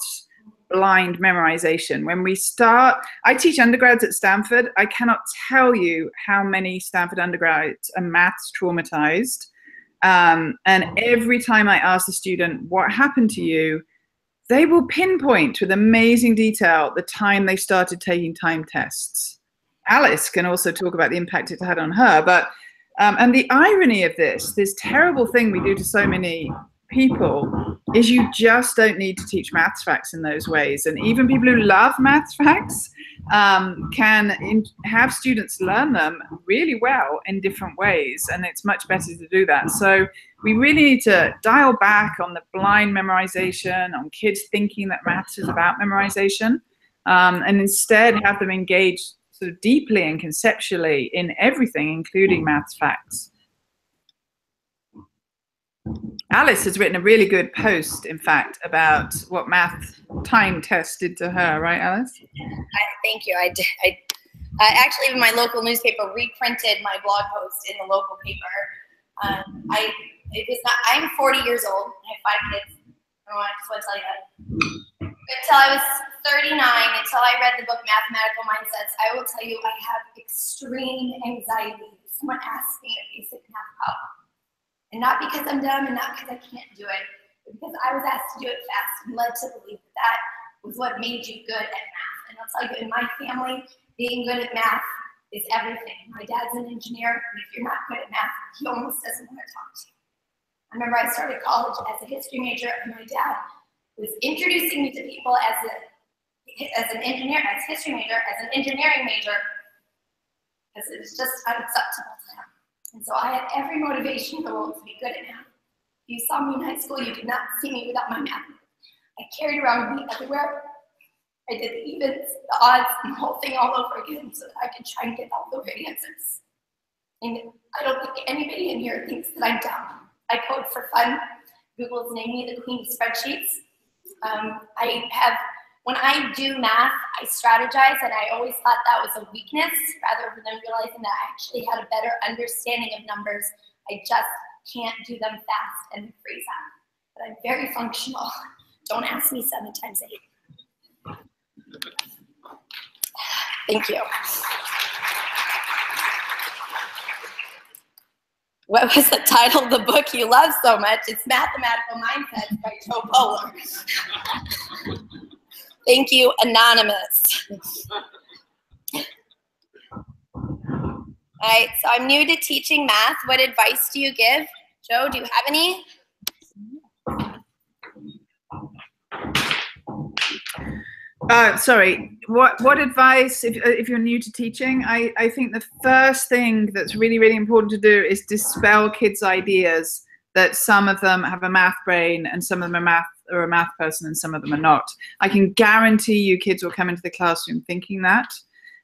blind memorization. When we start, I teach undergrads at Stanford. I cannot tell you how many Stanford undergrads are maths traumatized. And every time I ask the student, what happened to you? They will pinpoint with amazing detail the time they started taking time tests. Alice can also talk about the impact it had on her. But and the irony of this terrible thing we do to so many people is you just don't need to teach maths facts in those ways. And even people who love maths facts can have students learn them really well in different ways, and it's much better to do that. So we really need to dial back on the blind memorization, on kids thinking that maths is about memorization, and instead have them engage sort of deeply and conceptually in everything, including maths facts. Alice has written a really good post, in fact, about what math time test did to her, right, Alice? Thank you. I did. Actually, even my local newspaper reprinted my blog post in the local paper. I'm 40 years old. I have 5 kids. I just want to tell you that. Until I was 39, until I read the book Mathematical Mindsets, I will tell you I have extreme anxiety if someone asks me a basic math problem. And not because I'm dumb and not because I can't do it, but because I was asked to do it fast and led to believe that was what made you good at math. And I'll tell you, in my family, being good at math is everything. My dad's an engineer, and if you're not good at math, he almost doesn't want to talk to you. I remember I started college as a history major, and my dad was introducing me to people as an engineer, as history major, as an engineering major, because it was just unacceptable to him. And so I had every motivation in the world to be good at math. If you saw me in high school, you could not see me without my math. I carried around with me everywhere. I did the evens, the odds, and the whole thing all over again so that I could try and get all the right answers. And I don't think anybody in here thinks that I'm dumb. I code for fun. Google's named me the queen of spreadsheets. When I do math, I strategize, and I always thought that was a weakness rather than realizing that I actually had a better understanding of numbers. I just can't do them fast and freeze up. But I'm very functional. Don't ask me 7 times 8. Thank you. What was the title of the book you love so much? It's Mathematical Mindsets by Jo Boaler. Thank you, Anonymous. All right, so I'm new to teaching math. What advice do you give? Jo, do you have any? Sorry, what advice, if you're new to teaching? I think the first thing that's really, really important to do is dispel kids' ideas that some of them have a math brain and some of them are a math person and some of them are not. I can guarantee you kids will come into the classroom thinking that.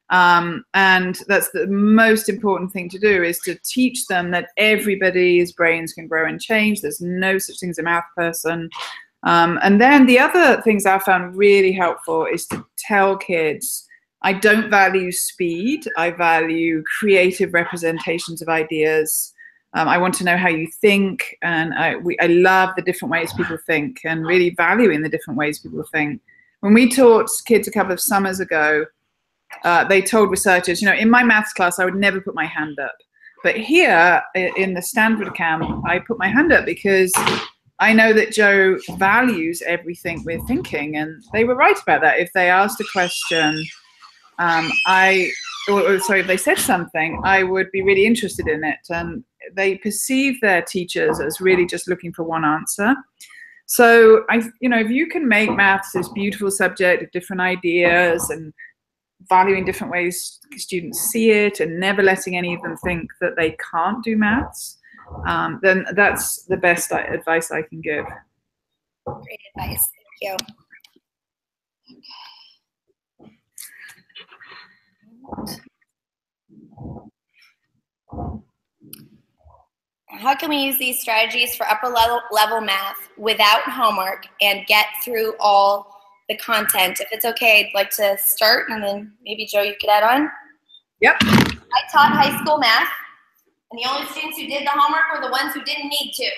And that's the most important thing to do, is to teach them that everybody's brains can grow and change. There's no such thing as a math person. And then the other things I found really helpful is to tell kids, I don't value speed. I value creative representations of ideas. I want to know how you think, and I love the different ways people think and really valuing the different ways people think. When we taught kids a couple of summers ago, they told researchers, in my maths class, I would never put my hand up. But here in the Stanford camp, I put my hand up because I know that Jo values everything we're thinking, and they were right about that. If they asked a question, sorry, if they said something, I would be really interested in it. And they perceive their teachers as really just looking for one answer. So if you can make maths this beautiful subject of different ideas and valuing different ways students see it and never letting any of them think that they can't do maths, then that's the best advice I can give. Great advice. Thank you. How can we use these strategies for upper level math without homework and get through all the content? If it's okay, I'd like to start, and then maybe Jo, you could add on. Yep. I taught high school math, and the only students who did the homework were the ones who didn't need to.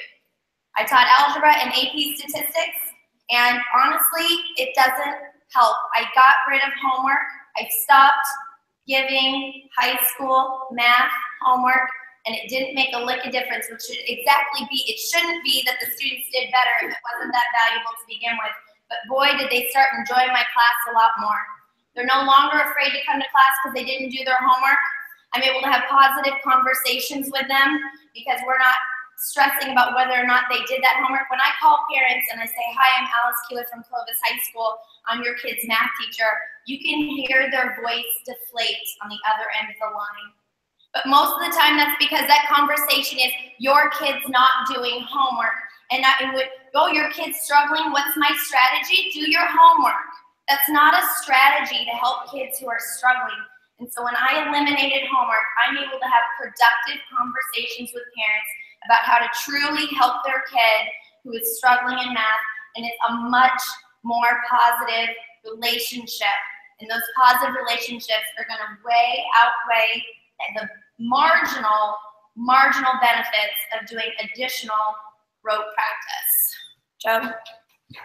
I taught algebra and AP statistics, and honestly, it doesn't help. I got rid of homework. I stopped giving high school math homework, and it didn't make a lick of difference, which should exactly be, it shouldn't be that the students did better if it wasn't that valuable to begin with. But boy, did they start enjoying my class a lot more. They're no longer afraid to come to class because they didn't do their homework. I'm able to have positive conversations with them because we're not stressing about whether or not they did that homework. When I call parents and I say, hi, I'm Alice Keeler from Clovis High School, I'm your kid's math teacher, you can hear their voice deflate on the other end of the line. But most of the time that's because that conversation is your kid's not doing homework. And oh, your kid's struggling, what's my strategy? Do your homework. That's not a strategy to help kids who are struggling. And so when I eliminated homework, I'm able to have productive conversations with parents about how to truly help their kid who is struggling in math. And it's a much more positive relationship. And those positive relationships are going to outweigh the marginal benefits of doing additional rote practice. Jo?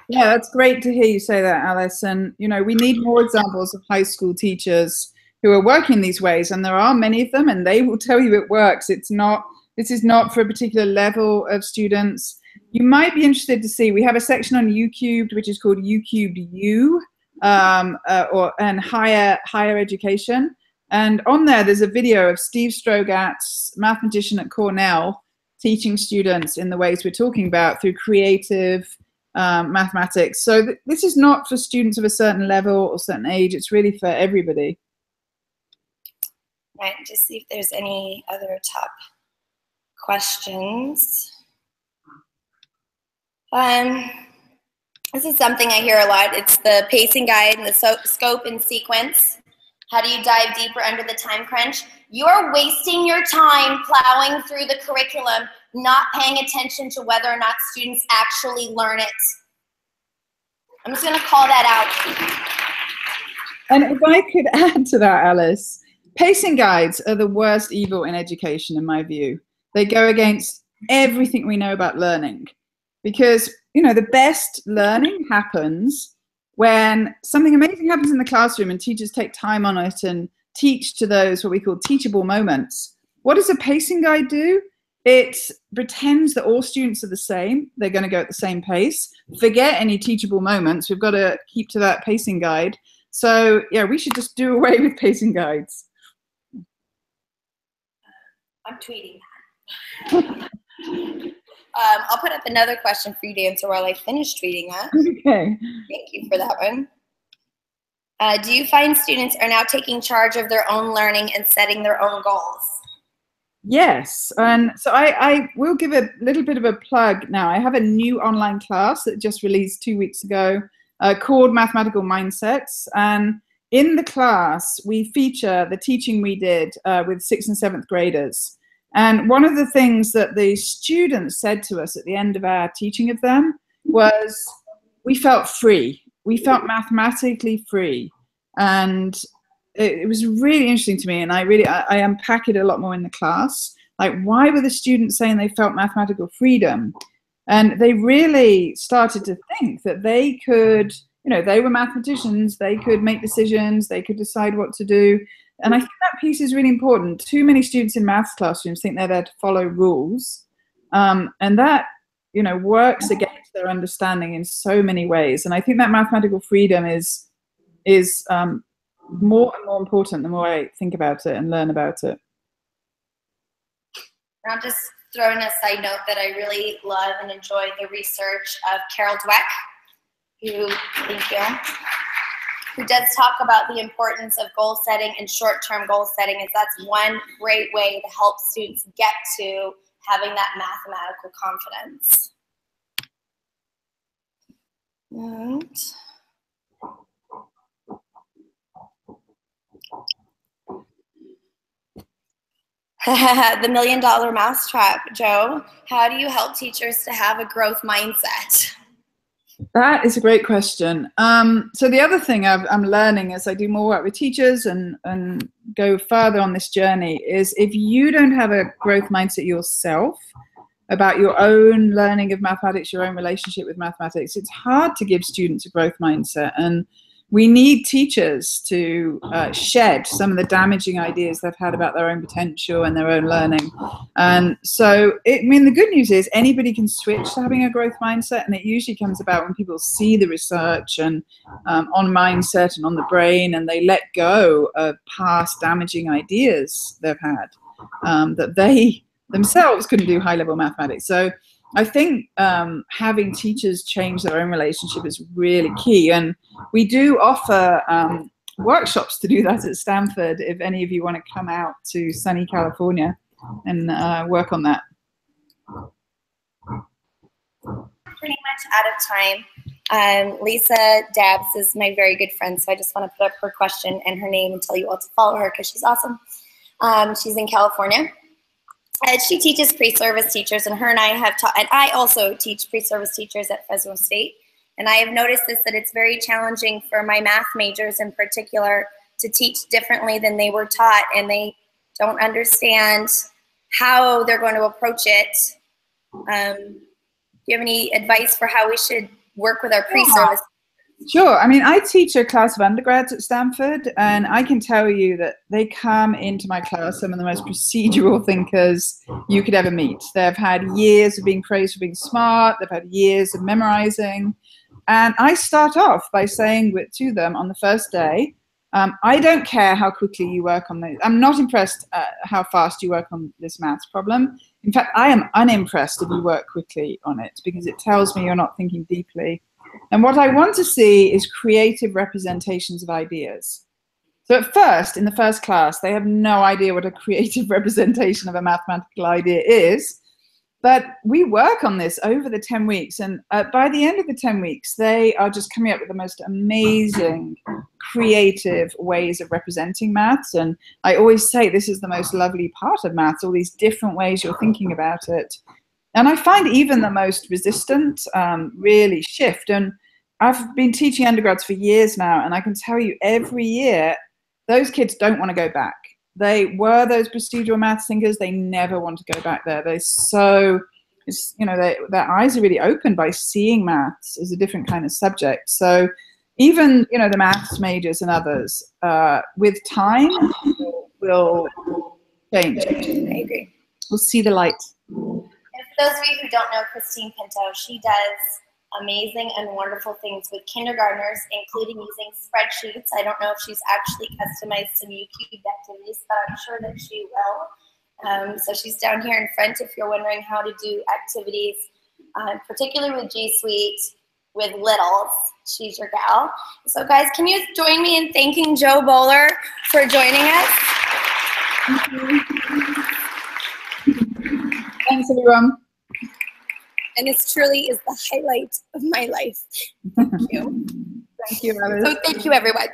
Yeah, that's great to hear you say that, Alice. And, we need more examples of high school teachers who are working these ways. And there are many of them, and they will tell you it works. This is not for a particular level of students. You might be interested to see, we have a section on YouCubed, which is called YouCubed U, and higher education. And on there's a video of Steve Strogatz, mathematician at Cornell, teaching students in the ways we're talking about through creative mathematics. So this is not for students of a certain level or certain age. It's really for everybody. Right, just see if there's any other top questions. This is something I hear a lot. It's the pacing guide and the scope and sequence. How do you dive deeper under the time crunch? You're wasting your time plowing through the curriculum, not paying attention to whether or not students actually learn it. I'm just going to call that out. And if I could add to that, Alice, pacing guides are the worst evil in education, in my view. They go against everything we know about learning. Because, the best learning happens when something amazing happens in the classroom and teachers take time on it and teach to those what we call teachable moments. What does a pacing guide do? It pretends that all students are the same. They're going to go at the same pace. Forget any teachable moments. We've got to keep to that pacing guide. So, yeah, we should just do away with pacing guides. I'm tweeting that. I'll put up another question for you to answer while I finish tweeting that. Okay. Thank you for that one. Do you find students are now taking charge of their own learning and setting their own goals? Yes, and so I will give a little bit of a plug now. I have a new online class that just released 2 weeks ago called Mathematical Mindsets. And in the class, we feature the teaching we did with 6th and 7th graders. And one of the things that the students said to us at the end of our teaching of them was, we felt free. We felt mathematically free. And it was really interesting to me. And I unpack it a lot more in the class. Like, why were the students saying they felt mathematical freedom? And they really started to think that they could, they were mathematicians, they could make decisions, they could decide what to do. And I think that piece is really important. Too many students in maths classrooms think they're there to follow rules. And that, works against their understanding in so many ways. And I think that mathematical freedom is more and more important the more I think about it and learn about it. I'll just throw in a side note that I really love and enjoy the research of Carol Dweck, who does talk about the importance of goal setting and short-term goal setting, as that's one great way to help students get to having that mathematical confidence. And the $1 million mousetrap, Jo. How do you help teachers to have a growth mindset? That is a great question. So the other thing I'm learning as I do more work with teachers and go further on this journey is if you don't have a growth mindset yourself about your own learning of mathematics, your own relationship with mathematics, it's hard to give students a growth mindset. And we need teachers to shed some of the damaging ideas they've had about their own potential and their own learning. And so, the good news is anybody can switch to having a growth mindset, and it usually comes about when people see the research and on mindset and on the brain, and they let go of past damaging ideas they've had, that they themselves couldn't do high-level mathematics. So I think having teachers change their own relationship is really key. And we do offer workshops to do that at Stanford, if any of you want to come out to sunny California and work on that. Pretty much out of time. Lisa Dabbs is my very good friend, so I just want to put up her question and her name and tell you all to follow her because she's awesome. She's in California. She teaches pre-service teachers, and her and I have taught, and I also teach pre-service teachers at Fresno State. And I have noticed that it's very challenging for my math majors in particular to teach differently than they were taught, and they don't understand how they're going to approach it. Do you have any advice for how we should work with our pre-service? Sure. I teach a class of undergrads at Stanford, and I can tell you that they come into my class some of the most procedural thinkers you could ever meet. They've had years of being praised for being smart. They've had years of memorizing. And I start off by saying to them on the first day, I don't care how quickly you work on this. I'm not impressed how fast you work on this maths problem. In fact, I am unimpressed if you work quickly on it because it tells me you're not thinking deeply. And what I want to see is creative representations of ideas. So at first, in the first class, they have no idea what a creative representation of a mathematical idea is. But we work on this over the 10 weeks. And by the end of the 10 weeks, they are just coming up with the most amazing, creative ways of representing maths. And I always say this is the most lovely part of maths, all these different ways you're thinking about it. And I find even the most resistant really shift. And I've been teaching undergrads for years now, and I can tell you every year, those kids don't want to go back. They were those procedural maths thinkers. They never want to go back there. They're so, their eyes are really opened by seeing maths as a different kind of subject. So even, the maths majors and others, with time, will change. I agree. We'll see the light. And for those of you who don't know Christine Pinto, she does amazing and wonderful things with kindergartners, including using spreadsheets. I don't know if she's actually customized some YouCubed activities, but I'm sure that she will. So she's down here in front if you're wondering how to do activities, particularly with G Suite, with littles. She's your gal. So guys, can you join me in thanking Jo Boaler for joining us? Thank you. Thanks, everyone. And this truly is the highlight of my life. Thank you. Thank you, Alice. So thank you, everyone.